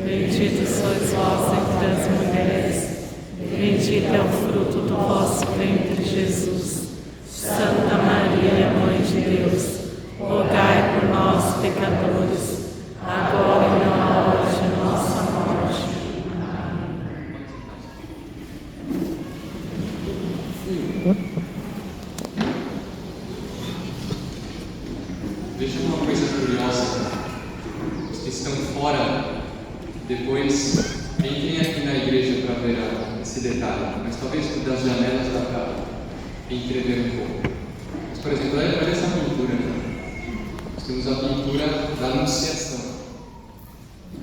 Bendito sois vós entre as mulheres, bendito é o fruto do vosso ventre, Jesus. Santa Maria, Mãe de Deus, rogai por nós, pecadores, agora e na hora de nossa morte. Veja uma coisa curiosa. Os que estão fora, depois entrem aqui na igreja para ver esse detalhe, mas talvez das janelas dá para entrever um pouco. Mas, por exemplo, olha essa pintura. Nós temos a pintura da Anunciação.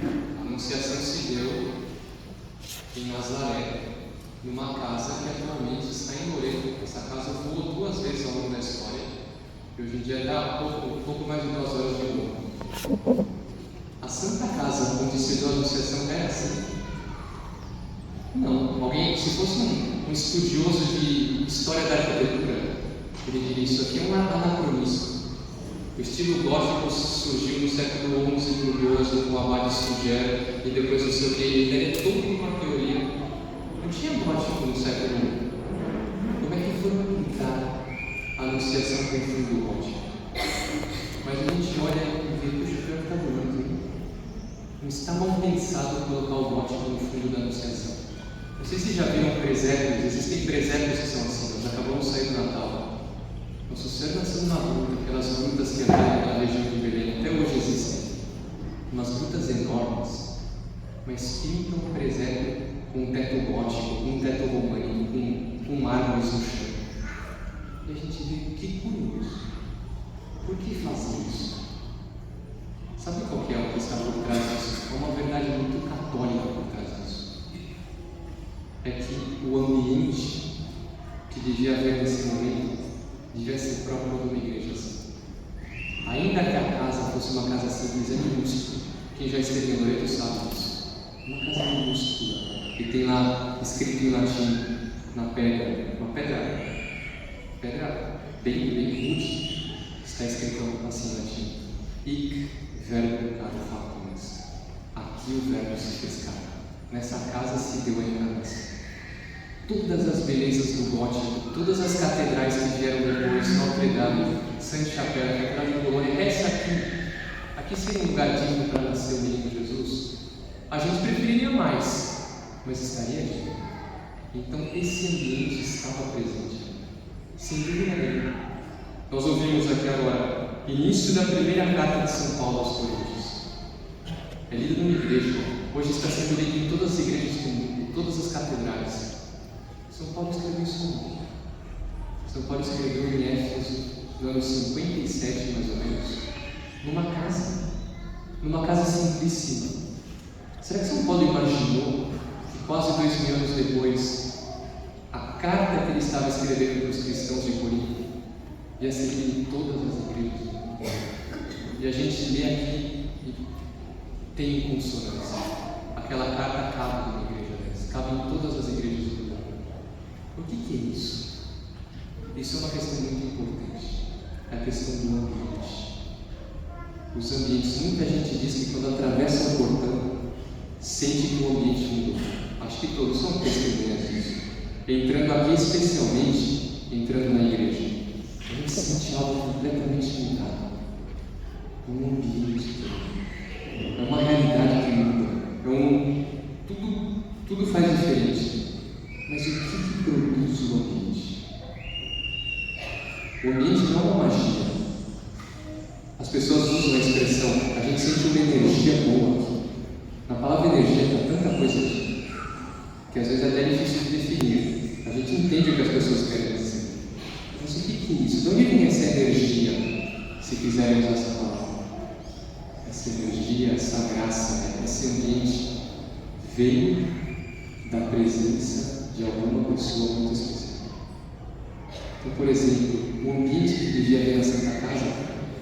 A Anunciação se deu em Nazaré, numa casa que atualmente está em Loreto. Essa casa voou 2 vezes ao longo da história e hoje em dia dá pouco mais de 2 horas de voo. A Santa Casa onde se deu a Anunciação era assim? Não. Alguém, se fosse um estudioso de história da arquitetura, ele diria: isso aqui é um anacronismo. O estilo gótico surgiu no século XI e XII com o Abade Suger e depois não sei o que. Ele é toda uma teoria. Não tinha gótico no século I. Como é que foram pintar a Anunciação com o fundo gótico? Mas a gente olha e vê: puxa, pior que está bonito, hein? Não está mal pensado colocar o gótico no fundo da Anunciação. Não sei se já viram presépios. Existem presépios que são assim. Nós acabamos de sair do Natal. Nosso Senhor nasceu numa gruta, aquelas grutas que haviam na região de Belém, até hoje existem. Umas grutas enormes, mas pintam um presépio com um teto gótico, com um teto românico, com mármores no chão. E a gente vê: que curioso. Por que fazem isso? Sabe qual que é o que está por trás disso? É uma verdade muito católica por trás disso. É que o ambiente que devia haver nesse momento devia ser próprio de uma igreja assim. Ainda que a casa fosse uma casa simples, é minúscula. Quem já esteve em Loreto sabe disso. Uma casa minúscula. E tem lá escrito em latim, na pedra, uma pedra bem rude, está escrito assim em latim: Hic verbo ad faciens. Aqui o verbo se fez carne. Nessa casa se deu a encarnação. Todas as belezas do gótico, todas as catedrais que vieram depois, Notre Dame, Sainte-Chapelle, Catedral de Bolonha, essa aqui seria um lugar digno para nascer o menino Jesus? A gente preferiria mais, mas estaria aqui. Então esse ambiente estava presente, sem dúvida nenhuma. Nós ouvimos aqui agora início da primeira carta de São Paulo aos Coríntios. É lido numa igreja, hoje está sendo lido em todas as igrejas do mundo, em todas as catedrais. São Paulo escreveu isso como? São Paulo escreveu em Éfeso, no ano 57 mais ou menos, numa casa simplíssima. Será que São Paulo imaginou que quase 2000 anos depois, a carta que ele estava escrevendo para os cristãos de Corinto ia ser lida em todas as igrejas do mundo? E a gente lê aqui e tem consonância. Aquela carta cabe numa igreja dessa, cabe em todas as igrejas do mundo. O que é isso? Isso é uma questão muito importante. É a questão do ambiente. Os ambientes, muita gente diz que quando atravessa o portão, sente que o ambiente mudou. Acho que todos são testemunhas disso. Entrando aqui, especialmente, entrando na igreja, a gente sente algo completamente mudado. Um ambiente todo. É uma realidade que muda. Tudo faz diferente. Mas o que produz o ambiente? O ambiente não é uma magia. As pessoas usam a expressão: a gente sente uma energia boa aqui. Na palavra energia está tanta coisa aqui, que às vezes é até difícil de definir. A gente entende o que as pessoas querem dizer. Mas o que é isso? De onde vem essa energia, se quiserem usar essa palavra? Essa energia, essa graça, esse ambiente veio da presença de alguma pessoa muito especial. Então, por exemplo, o ambiente que devia haver na Santa Casa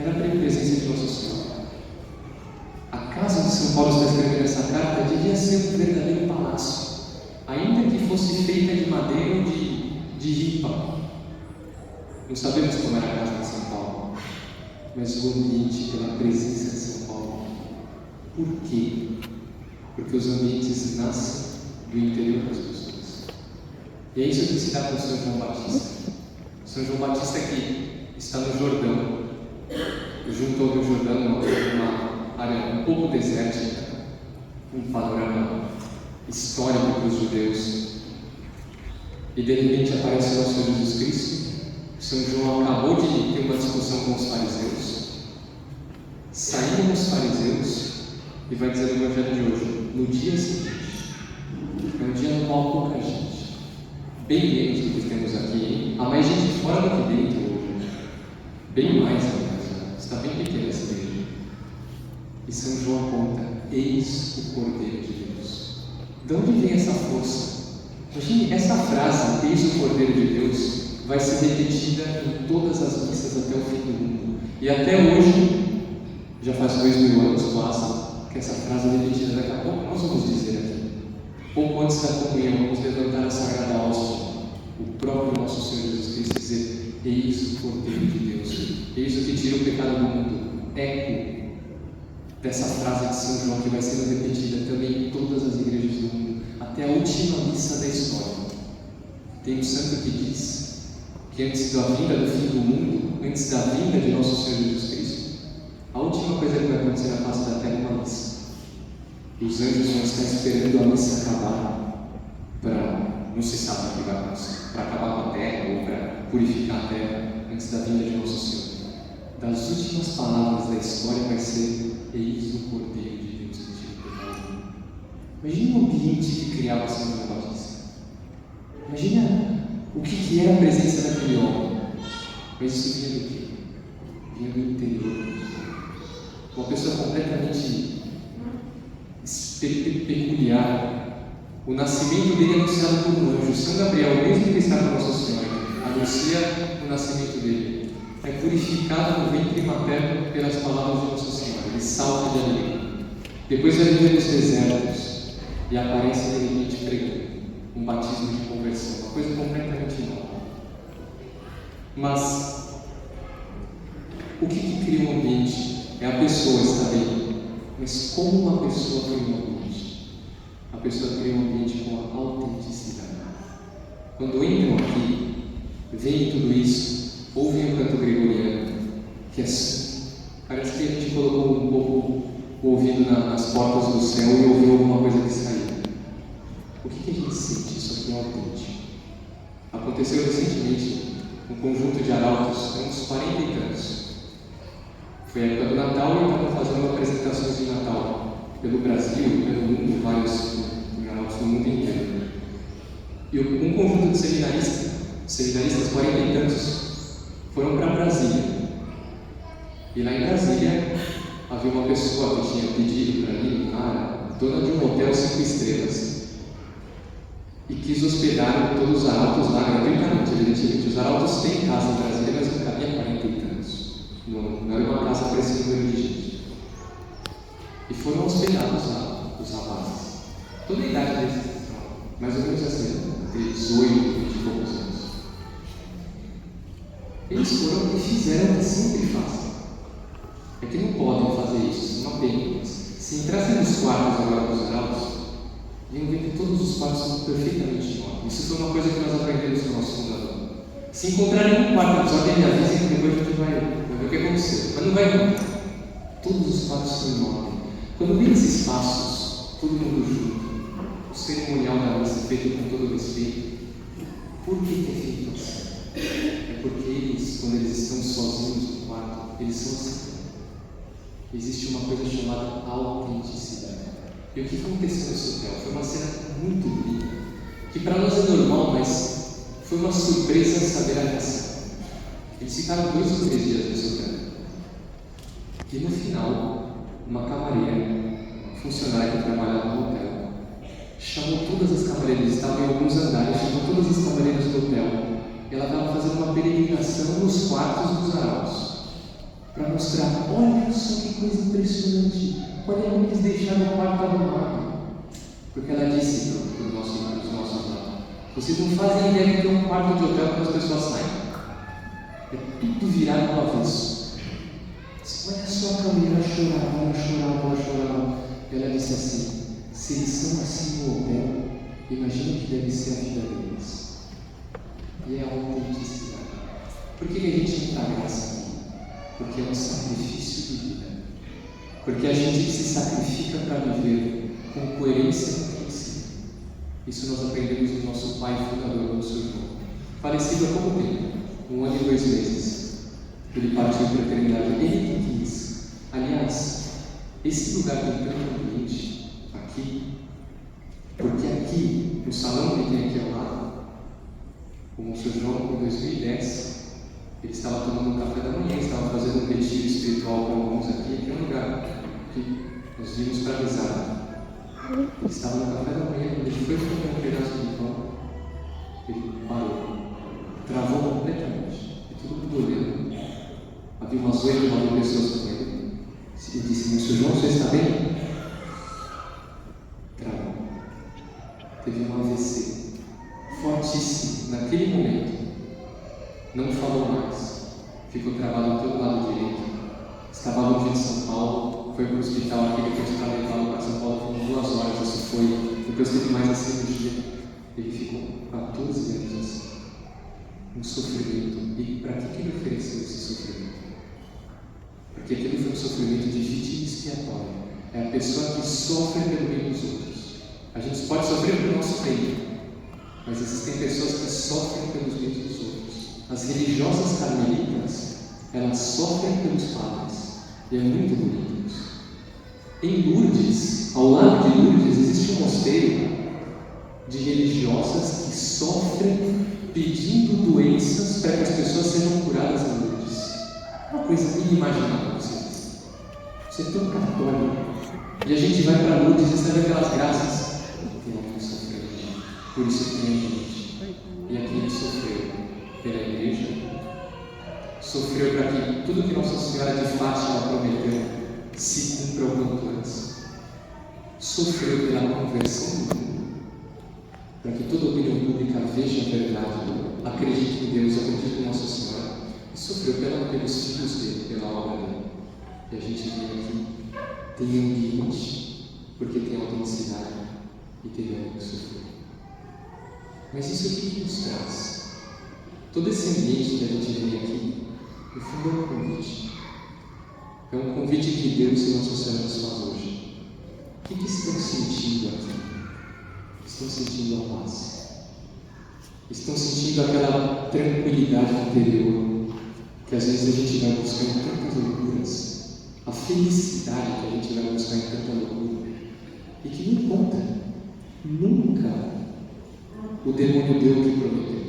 era a presença de Nossa Senhora. A casa onde São Paulo está escrevendo essa carta devia ser um verdadeiro palácio, ainda que fosse feita de madeira ou de ripa. Não sabemos como era a casa de São Paulo, mas o ambiente pela presença de São Paulo. Por quê? Porque porque os ambientes nascem do interior das pessoas. E é isso que se dá com São João Batista. São João Batista que está no Jordão, junto ao Rio Jordão, uma área um pouco desértica, um panorama histórico para os judeus. E de repente aparece o nosso Senhor Jesus Cristo. São João acabou de ter uma discussão com os fariseus. Saíram os fariseus e vai dizer no Evangelho de hoje, no dia seguinte, é um dia no qual pouca gente, bem menos do que temos aqui, hein? Há mais gente fora do que dentro hoje, bem mais, aliás, está bem pequena essa igreja. E São João aponta, eis o Cordeiro de Deus. De onde vem essa força? Imagine, essa frase, eis o Cordeiro de Deus, vai ser repetida em todas as missas até o fim do mundo. E até hoje, já faz 2000 anos quase, que essa frase é repetida. Daqui a pouco nós vamos dizer aqui. Pouco antes da comunhão, vamos levantar a Sagrada Hóstia. O próprio nosso Senhor Jesus Cristo dizer, eis o Cordeiro de Deus. Eis o que tira o pecado do mundo. Eco dessa frase de São João que vai sendo repetida também em todas as igrejas do mundo, até a última missa da história. Tem um santo que diz que antes da vinda do fim do mundo, antes da vinda de nosso Senhor Jesus Cristo, a última coisa que vai acontecer na face da terra é uma missa. E os anjos vão estar esperando a missa acabar para, não se sabe o que vai acontecer, para acabar com a terra ou para purificar a terra antes da vinda de nosso Senhor. Das últimas palavras da história vai ser, eis o Cordeiro de Deus que tira o pecado do mundo. Imagina o ambiente que criava São João Batista. Imagina o que era a presença daquele homem. Mas isso vinha do quê? Vinha do interior. Uma pessoa completamente peculiar. O nascimento dele é anunciado por um anjo. São Gabriel, mesmo que está com Nossa Senhora, anuncia o nascimento dele. É purificado no ventre materno pelas palavras de Nossa Senhora. Ele salta de alegria. Depois vai viver nos desertos e aparece de repente pregando um batismo de conversão, uma coisa completamente nova. Mas o que cria um ambiente? É a pessoa estar bem. Mas como uma pessoa cria um ambiente? A pessoa cria um ambiente com a autenticidade. Quando entram aqui, veem tudo isso, ouvem o canto gregoriano, que é parece que a gente colocou um pouco o ouvido nas portas do céu e ouviu alguma coisa que saiu. O que a gente sente? Isso aqui é autêntico. Aconteceu recentemente um conjunto de arautos, uns 40 e tantos. Foi a época do Natal e estavam fazendo apresentações de Natal pelo Brasil, pelo mundo, vários arautos do mundo inteiro. E um conjunto de seminaristas 40 e tantos, foram para Brasília. E lá em Brasília havia uma pessoa que tinha pedido para ir, dona de um hotel 5 estrelas, e quis hospedar todos os arautos lá gratuitamente. Evidentemente, os arautos têm casa em Brasília, mas não cabia 40 e tantos. Não era uma casa para esse número de gente. E foram hospedados lá, os rapazes. Toda a idade deles, mais ou menos assim, entre 18 e 20 e poucos anos. Eles foram e fizeram o que sempre fazem. É que não podem fazer isso, não tem. Se entrassem nos quartos agora dos arautos, iam ver que todos os quartos são perfeitamente novos. Isso foi uma coisa que nós aprendemos com o nosso fundador. Se encontrarem um quarto, só que ele avisa que depois a gente vai ver o que aconteceu. Mas não vai encontrar. Todos os quartos são novos. Quando vem esses passos, todo mundo junto, o cerimonial da missa feito com todo respeito, por que é feito assim? É porque eles, quando eles estão sozinhos no quarto, eles são assim. Existe uma coisa chamada autenticidade. E o que aconteceu nesse hotel? Foi uma cena muito bonita, que para nós é normal, mas foi uma surpresa saber a reação. Eles ficaram 2 ou 3 dias nesse hotel. E no final, uma camareira, uma funcionária que trabalhava no hotel, chamou todas as camareiras, estavam em alguns andares, chamou todas as camareiras do hotel. E ela estava fazendo uma peregrinação nos quartos dos arautos, para mostrar, olha só que coisa impressionante, olha como eles deixaram o quarto arrumado. Porque ela disse para os nossos lá, vocês não fazem ideia que é um quarto de hotel quando as pessoas saem. É tudo virado para o avesso. Olha só a câmera, ela chorava. E ela disse assim, Se eles estão assim no hotel, imagina que deve ser a vida deles. E é a autenticidade. Por que a gente entra na graça aqui? Porque é um sacrifício de vida. Porque a gente se sacrifica para viver com coerência com o princípio. Isso nós aprendemos do nosso pai fundador, o nosso irmão. Falecido há pouco tempo, 1 ano e 2 meses. Ele partiu para a eternidade. Ele que quis. Aliás, esse lugar tem tanto ambiente aqui, porque aqui, no salão que tem aqui ao lado, o Monsenhor João, em 2010, ele estava tomando um café da manhã, estava fazendo um retiro espiritual com alguns aqui, que é um lugar que nós vimos para rezar. Ele estava no café da manhã, quando ele foi comer um pedaço de pão, ele parou, travou completamente, e todo mundo olhando. Havia umas 8 ou 9 pessoas com ele. Ele disse: Monsenhor João, você está bem? Travou. Teve um AVC fortíssimo naquele momento. Não falou mais. Ficou travado todo lado direito. Estava longe de São Paulo. Foi para o hospital aqui, depois para levá-lo para São Paulo. Foram 2 horas. Isso foi. Depois teve mais a cirurgia. Ele ficou 14 anos assim. Um sofrimento. E para que ele ofereceu esse sofrimento? Porque aquele foi um sofrimento de vítima expiatória. É a pessoa que sofre pelo bem dos outros. A gente pode sofrer pelo nosso bem, mas existem pessoas que sofrem pelos bens dos outros. As religiosas carmelitas, elas sofrem pelos padres. E é muito bonito isso. Em Lourdes, ao lado de Lourdes, existe um mosteiro de religiosas que sofrem pedindo doenças para que as pessoas sejam curadas em Lourdes. Uma coisa inimaginável, vocês. Você é tão católico. E a gente vai para Lourdes e recebe aquelas graças. Tem alguém sofrendo. Por isso tem a gente. E aqui ele sofreu pela igreja. Sofreu para que tudo que Nossa Senhora de Fátima prometeu se cumpra o quanto antes. Sofreu pela conversão do mundo. Para que toda a opinião pública veja a verdade, acredite em Deus, acredite em Nossa Senhora. E sofreu pelos filhos dele, pela obra dele. E a gente vem aqui, tem ambiente, porque tem autenticidade e teve alguém que sofreu. Mas isso aqui que nos traz? Todo esse ambiente que a gente vem aqui, no fundo é um convite. É um convite que Deus e Nossa Senhora nos faz hoje. O que estão sentindo aqui? Estão sentindo a paz? Estão sentindo aquela tranquilidade interior que às vezes a gente vai buscar em tantas loucuras, a felicidade que a gente vai buscar em tanta loucura e que não encontra. Nunca o demônio deu o que prometeu.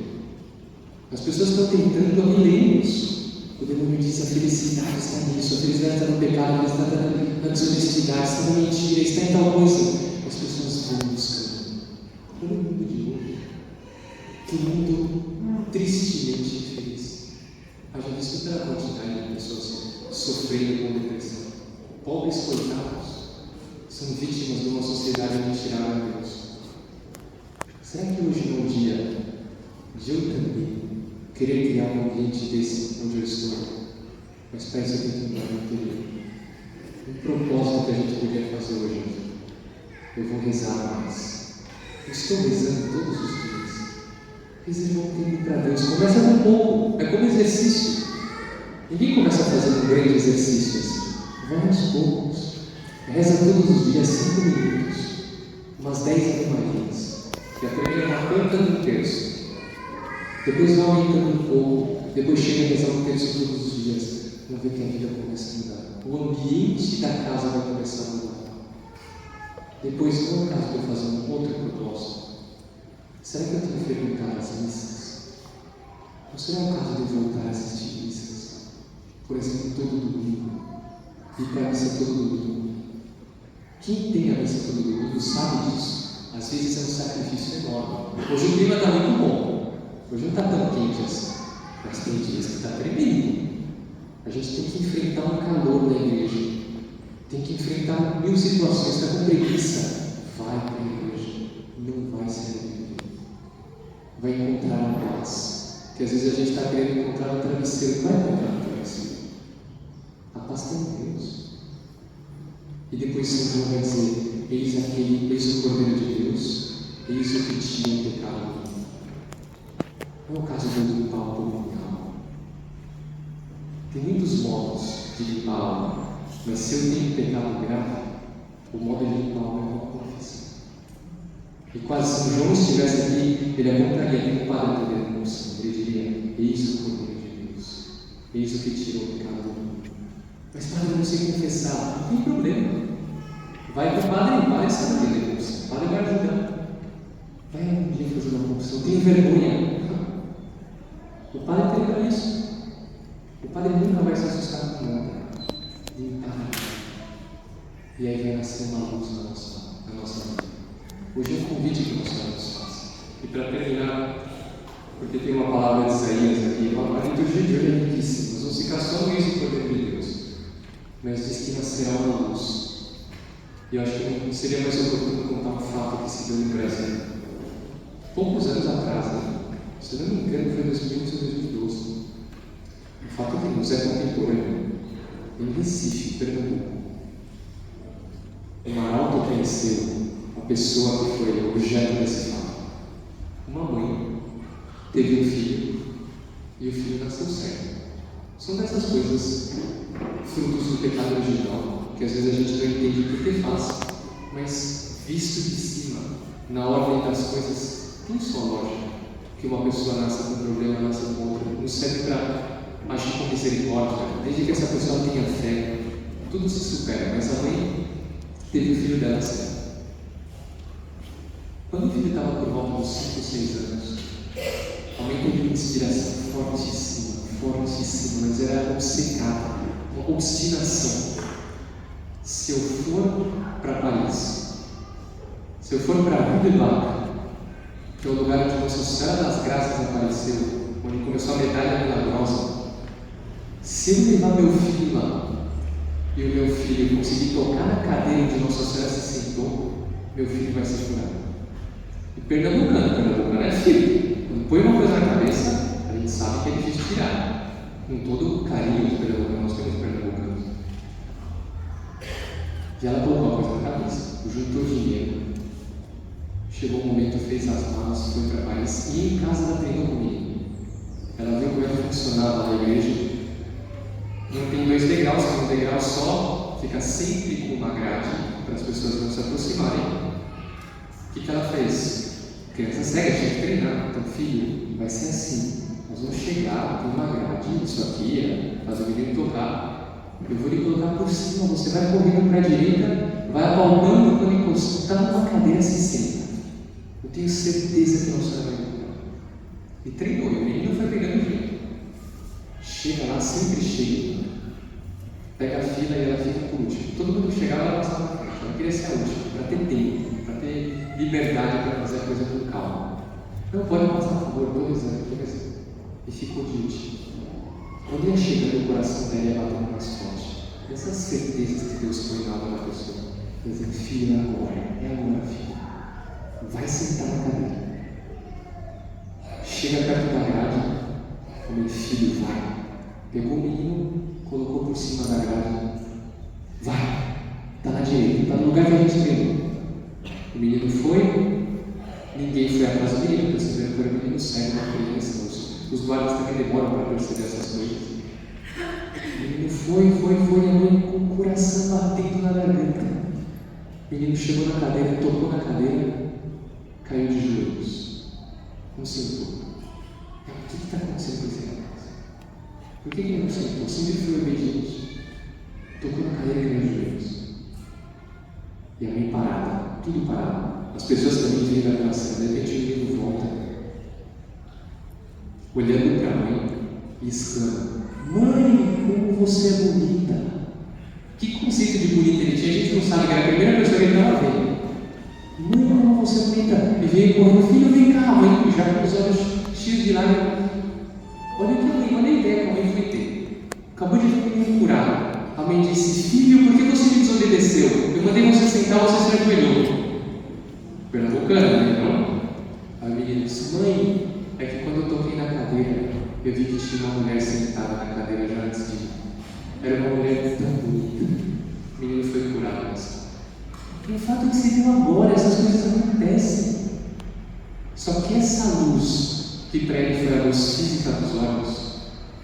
As pessoas estão tentando há milênios. O demônio diz: a felicidade está nisso, a felicidade está no pecado, a felicidade está na desonestidade, está na mentira, está em tal coisa. As pessoas vão buscando. Olha o mundo de hoje. Que mundo tristemente infeliz. Haja visto pela quantidade de pessoas sofrendo com depressão. Pobres coitados são vítimas de uma sociedade mentirada a Deus. Será que hoje não é o dia de eu também querer criar um ambiente desse onde eu estou? Mas para isso eu tenho que mudar no interior. Um propósito que a gente podia fazer hoje. Eu vou rezar mais. Eu estou rezando todos os dias. Reserva um tempo para Deus. Começa com pouco. É como exercício. Ninguém começa fazendo um grande exercício assim. Vai aos poucos. Reza todos os dias 5 minutos. Umas 10 Ave-Marias. Que aprende na ponta do terço. Depois vai aumentando um pouco. Depois chega a rezar um terço todos os dias. Vai ver que a vida começa a mudar. O ambiente da casa vai começar a mudar. Depois, não é o caso de eu fazer um outro propósito. Será que eu tenho que frequentar as missas? Ou será o caso de eu voltar a assistir missas? Por exemplo, todo domingo. Ir para a missa todo domingo. Quem tem a missa todo domingo sabe disso. Às vezes é um sacrifício enorme. Hoje o clima está muito bom. Hoje não está tão quente assim. Mas tem dias que está tremendo. A gente tem que enfrentar um calor na igreja. Tem que enfrentar 1000 situações. Está com preguiça? Vai para a igreja. Não vai se arrepender. Vai encontrar a paz. Porque às vezes a gente está querendo encontrar um travesseiro. Vai encontrar um travesseiro. A paz tem Deus. E depois São João vai dizer: eis aqui que eis o Cordeiro de Deus, eis o que tira o pecado do mundo. Não é o caso de eu limpar um pouco minha alma. Tem muitos modos de limpar a alma, mas se eu tenho pecado grave, o modo de limpar a alma é uma confissão. E quase se São João estivesse aqui, ele apontaria para o Padre da denúncia. Ele diria: eis o Cordeiro de Deus, eis o que tirou o pecado do mundo. Mas Padre, eu não sei confessar. Não tem problema. Vai para o Padre, o Padre sabe que é denúncia. O Padre vai ajudar. Vai um dia fazer uma confissão. Tem vergonha. O Padre tem para isso. O Padre nunca vai se assustar com nada. Limpar. E aí vai nascer uma luz na nossa vida. Hoje é um convite que o Senhor nos faz. E para terminar, porque tem uma palavra de Isaías aqui, a liturgia de hoje é riquíssima. Nós vamos ficar só no isso do poder de Deus. Mas diz que nascerá uma luz. E eu acho que não seria mais oportuno contar um fato que se deu no Brasil. Poucos anos atrás, né? Se não me engano, foi em 2011 ou 2012. Um fato que nos é contemporâneo. Em Recife, Pernambuco. Um arauto conheceu a pessoa que foi objeto desse fato. Uma mãe teve um filho e o filho nasceu cego. São dessas coisas, frutos do pecado original, que às vezes a gente não entende por que faz, mas visto de cima, na ordem das coisas, tem sua lógica. Que uma pessoa nasça com um problema, nasça com outro, não serve para agir com misericórdia, desde que essa pessoa tenha fé, tudo se supera. Mas a mãe teve o filho dela cego. Quando o filho estava por volta dos 5 ou 6 anos, a mãe teve uma inspiração fortíssima, mas era obcecada, uma obstinação. Se eu for para Paris, se eu for para Rue-de-Bac, que é o lugar onde Nossa Senhora das Graças apareceu, onde começou a medalha milagrosa, se eu levar meu filho lá e o meu filho conseguir tocar na cadeira onde Nossa Senhora se sentou, meu filho vai ser curado. E pernambucano é filho. Quando põe uma coisa na cabeça, a gente sabe que é difícil tirar. Com todo o carinho de pernambucano, nós temos pernambucanos. E ela colocou a coisa na cabeça, juntou dinheiro. Chegou o momento, fez as malas, foi para Paris e em casa ela treinou comigo. Ela viu como é que funcionava na igreja. Não tem 2 degraus, tem um degrau só, fica sempre com uma grade para as pessoas não se aproximarem. O que ela fez? Criança cega tinha que treinar. Então, filho, vai ser assim. Nós vamos chegar, tem uma grade, isso aqui é fazer o menino tocar. Eu vou lhe colocar por cima, você vai correndo para a direita, vai apalpando, quando encostar numa cadeira, se senta. Eu tenho certeza que não será vai tocar. E treinou, e o menino foi pegando jeito. Chega lá, sempre chega. Pega a fila e ela fica por último. Todo mundo que chegava, ela passava na frente. Ela queria ser a última, para ter tempo, para ter liberdade para fazer a coisa com calma. Não pode passar, por favor, 2 anos, e ficou de último. Quando ia chegando, o coração dela ia batendo mais forte. Essas certezas que Deus põe na alma da pessoa. Dizendo: filho, é agora, filho. Vai sentar na cadeira. Chega perto da grade, o meu filho vai. Pegou o menino, colocou por cima da grade. Vai, está na direita, está no lugar que a gente treinou. O menino foi, ninguém foi atrás do menino, percebendo que era um menino cego, uma criança. Os guardas também demoram para perceber essas coisas. O menino foi, e a mãe com o coração batendo na garganta. O menino chegou na cadeira, tocou na cadeira, caiu de joelhos. Não sentou. O que está acontecendo com esse rapaz? Por que ele não sentou? Sempre foi obediente. Tocou na cadeira e caiu de joelhos. E a mãe parada, tudo parado. As pessoas também viram aquela cena. De repente o menino volta, olhando para a mãe e exclama: mãe, como você é bonita! Que conceito de bonita ele tinha? A gente não sabe, que era a primeira pessoa que ele estava vendo. Mãe, como você é bonita! E veio correndo: filho, vem cá, a mãe, já com os olhos cheios de lágrimas. Olha que a mãe, olha a ideia que a mãe foi ter. Acabou de ver o menino curado. A mãe disse: filho, por que você me desobedeceu? Eu mandei você sentar, você se ajoelhou. Pernambucano, né? Não? A menina disse: mãe, é que quando eu toquei na cadeira, eu vi que tinha uma mulher sentada na cadeira já antes de mim. Era uma mulher tão bonita. O menino foi curado nessa. Pelo fato de ser viu agora, essas coisas acontecem. Só que essa luz que para ele foi a luz física dos olhos,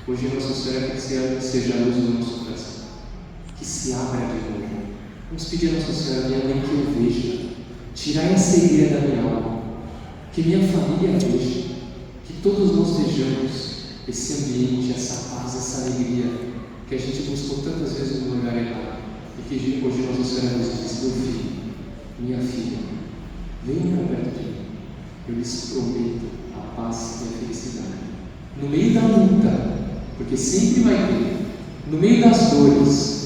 hoje Nossa Senhora quer que seja a luz do nosso coração, que se abra de novo. Vamos pedir a Nossa Senhora, minha mãe, que eu veja, tirar a cegueira da minha alma, que minha família veja, que todos nós vejamos esse ambiente, essa paz, essa alegria que a gente buscou tantas vezes no lugar errado, e que hoje Nossa Senhora nos diz: meu filho, minha filha, venham para perto de mim, eu lhes prometo a paz e a felicidade. No meio da luta, porque sempre vai ter, no meio das dores,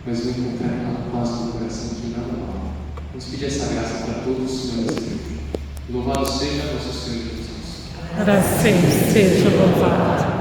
mas vou encontrar aquela paz no coração que nada mal. Vamos pedir essa graça para todos os senhores. Louvado seja nosso Senhor Jesus. Para sempre seja louvado.